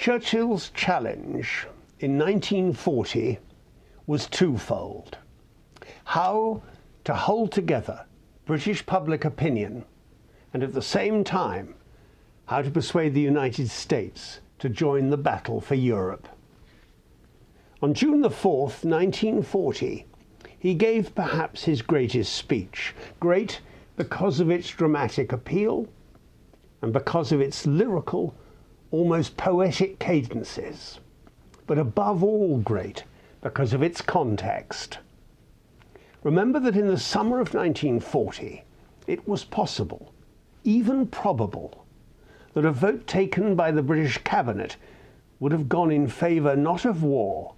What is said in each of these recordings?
Churchill's challenge in 1940 was twofold: how to hold together British public opinion, and at the same time, how to persuade the United States to join the battle for Europe. On June the 4th, 1940, he gave perhaps his greatest speech, great because of its dramatic appeal and because of its lyrical, almost poetic cadences, but above all great because of its context. Remember that in the summer of 1940, it was possible, even probable, that a vote taken by the British cabinet would have gone in favour not of war,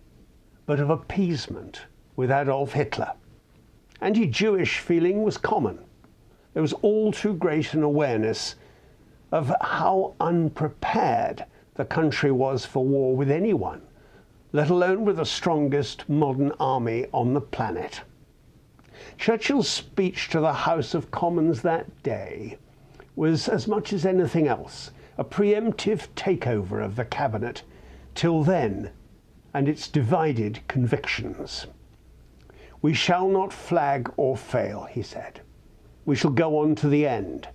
but of appeasement with Adolf Hitler. Anti-Jewish feeling was common. There was all too great an awareness of how unprepared the country was for war with anyone, let alone with the strongest modern army on the planet. Churchill's speech to the House of Commons that day was, as much as anything else, a preemptive takeover of the cabinet till then and its divided convictions. "We shall not flag or fail," he said. "We shall go on to the end.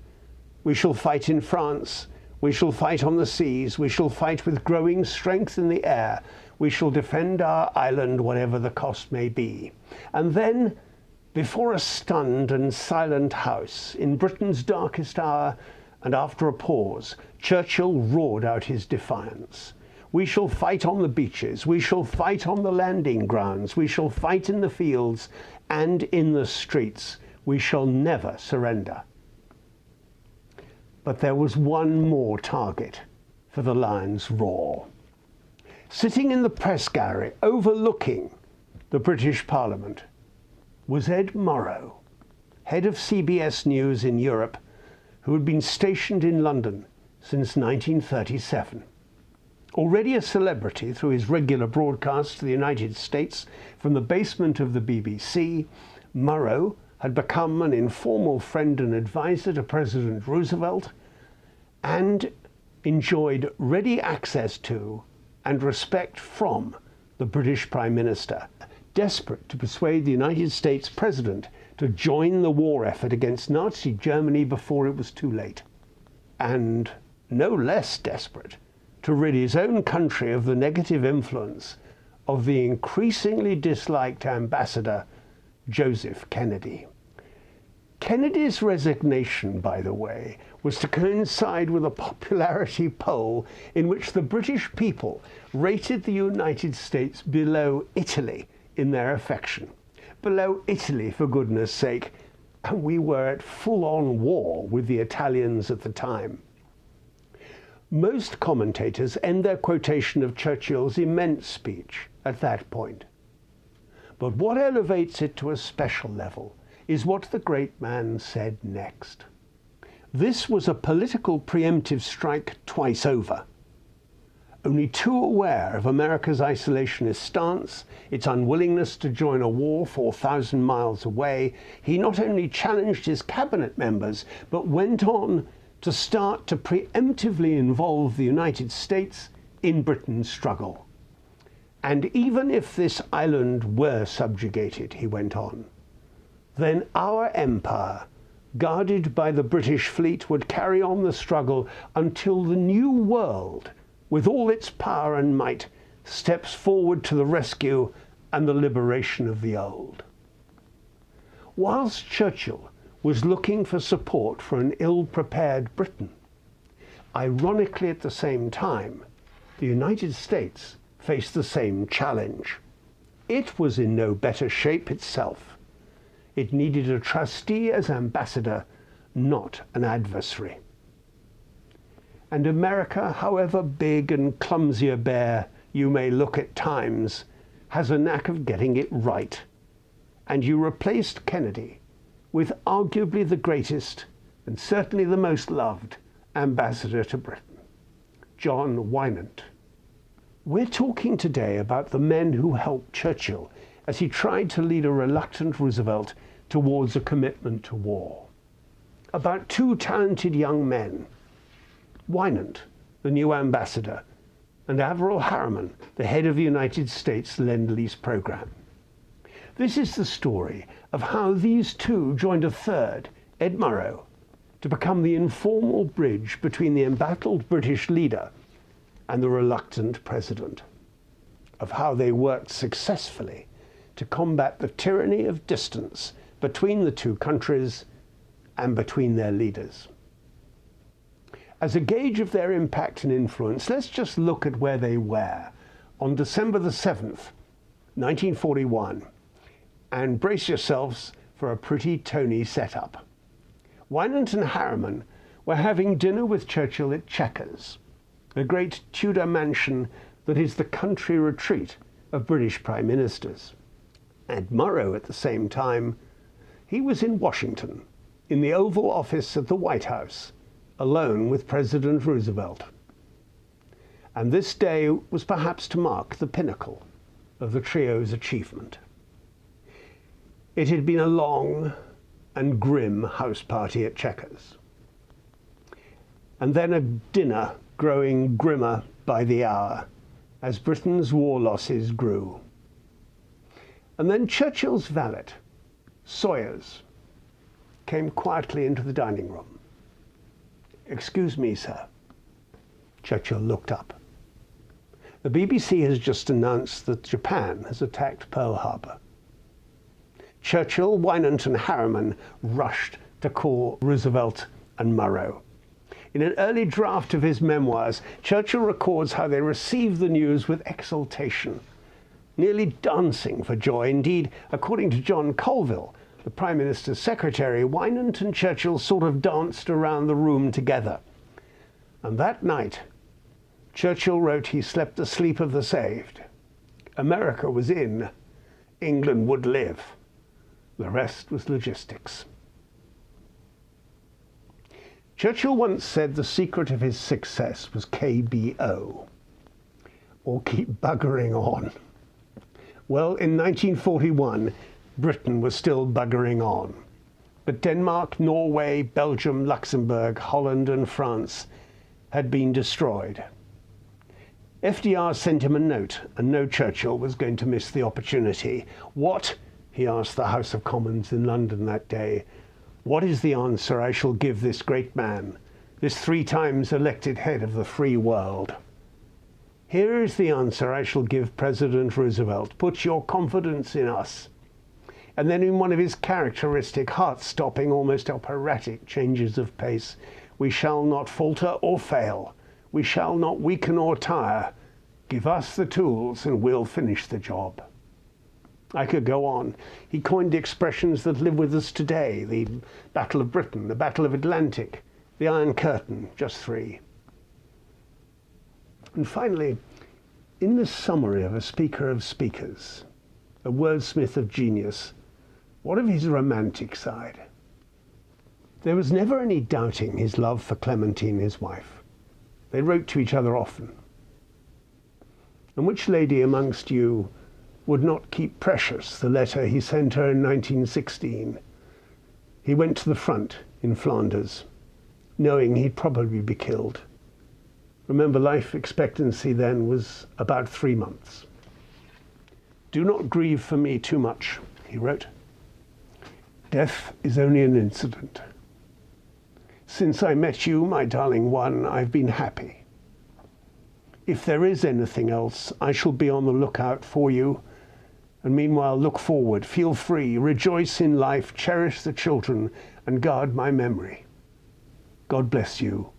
We shall fight in France. We shall fight on the seas. We shall fight with growing strength in the air. We shall defend our island, whatever the cost may be." And then, before a stunned and silent House, in Britain's darkest hour, and after a pause, Churchill roared out his defiance. "We shall fight on the beaches. We shall fight on the landing grounds. We shall fight in the fields and in the streets. We shall never surrender." But there was one more target for the lion's roar. Sitting in the press gallery overlooking the British Parliament was Ed Murrow, head of CBS News in Europe, who had been stationed in London since 1937. Already a celebrity through his regular broadcasts to the United States from the basement of the BBC, Murrow had become an informal friend and advisor to President Roosevelt and enjoyed ready access to and respect from the British Prime Minister, desperate to persuade the United States President to join the war effort against Nazi Germany before it was too late, and no less desperate to rid his own country of the negative influence of the increasingly disliked ambassador, Joseph Kennedy. Kennedy's resignation, by the way, was to coincide with a popularity poll in which the British people rated the United States below Italy in their affection. Below Italy, for goodness sake, and we were at full-on war with the Italians at the time. Most commentators end their quotation of Churchill's immense speech at that point. But what elevates it to a special level is what the great man said next. This was a political preemptive strike twice over. Only too aware of America's isolationist stance, its unwillingness to join a war 4,000 miles away, he not only challenged his cabinet members, but went on to start to preemptively involve the United States in Britain's struggle. "And even if this island were subjugated," he went on, "then our empire, guarded by the British fleet, would carry on the struggle until the new world, with all its power and might, steps forward to the rescue and the liberation of the old." Whilst Churchill was looking for support for an ill-prepared Britain, ironically at the same time, the United States faced the same challenge. It was in no better shape itself. It needed a trustee as ambassador, not an adversary. And America, however big and clumsy a bear you may look at times, has a knack of getting it right. And you replaced Kennedy with arguably the greatest, and certainly the most loved, ambassador to Britain, John Winant. We're talking today about the men who helped Churchill as he tried to lead a reluctant Roosevelt towards a commitment to war. About two talented young men, Winant, the new ambassador, and Averell Harriman, the head of the United States Lend-Lease program. This is the story of how these two joined a third, Ed Murrow, to become the informal bridge between the embattled British leader and the reluctant president, of how they worked successfully to combat the tyranny of distance between the two countries and between their leaders. As a gauge of their impact and influence, let's just look at where they were on December the 7th, 1941, and brace yourselves for a pretty Tony setup. Wynant and Harriman were having dinner with Churchill at Chequers, the great Tudor mansion that is the country retreat of British prime ministers. And Murrow, at the same time, he was in Washington, in the Oval Office at the White House, alone with President Roosevelt. And this day was perhaps to mark the pinnacle of the trio's achievement. It had been a long and grim house party at Chequers, and then a dinner growing grimmer by the hour as Britain's war losses grew. And then Churchill's valet, Sawyers, came quietly into the dining room. "Excuse me, sir." Churchill looked up. "The BBC has just announced that Japan has attacked Pearl Harbor." Churchill, Wynant and Harriman rushed to call Roosevelt and Murrow. In an early draft of his memoirs, Churchill records how they received the news with exultation, nearly dancing for joy. Indeed, according to John Colville, the Prime Minister's secretary, Wynant and Churchill sort of danced around the room together. And that night, Churchill wrote he slept the sleep of the saved. America was in. England would live. The rest was logistics. Churchill once said the secret of his success was KBO, or keep buggering on. Well, in 1941, Britain was still buggering on. But Denmark, Norway, Belgium, Luxembourg, Holland and France had been destroyed. FDR sent him a note, and no Churchill was going to miss the opportunity. "What," he asked the House of Commons in London that day, "what is the answer I shall give this great man, this 3 times elected head of the free world? Here is the answer I shall give President Roosevelt. Put your confidence in us." And then in one of his characteristic, heart-stopping, almost operatic changes of pace, "We shall not falter or fail. We shall not weaken or tire. Give us the tools and we'll finish the job." I could go on. He coined expressions that live with us today: the Battle of Britain, the Battle of Atlantic, the Iron Curtain, just 3. And finally, in this summary of a speaker of speakers, a wordsmith of genius, what of his romantic side? There was never any doubting his love for Clementine, his wife. They wrote to each other often. And which lady amongst you would not keep precious the letter he sent her in 1916? He went to the front in Flanders, knowing he'd probably be killed. Remember, life expectancy then was about 3 months. "Do not grieve for me too much," he wrote. "Death is only an incident. Since I met you, my darling one, I've been happy. If there is anything else, I shall be on the lookout for you. And meanwhile, look forward, feel free, rejoice in life, cherish the children, and guard my memory. God bless you.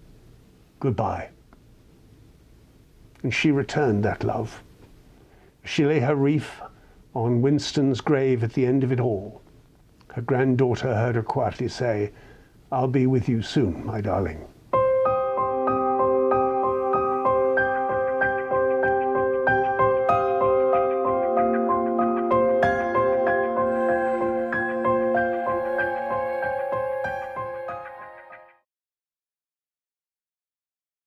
Goodbye." And she returned that love. She lay her wreath on Winston's grave at the end of it all. Her granddaughter heard her quietly say, "I'll be with you soon, my darling."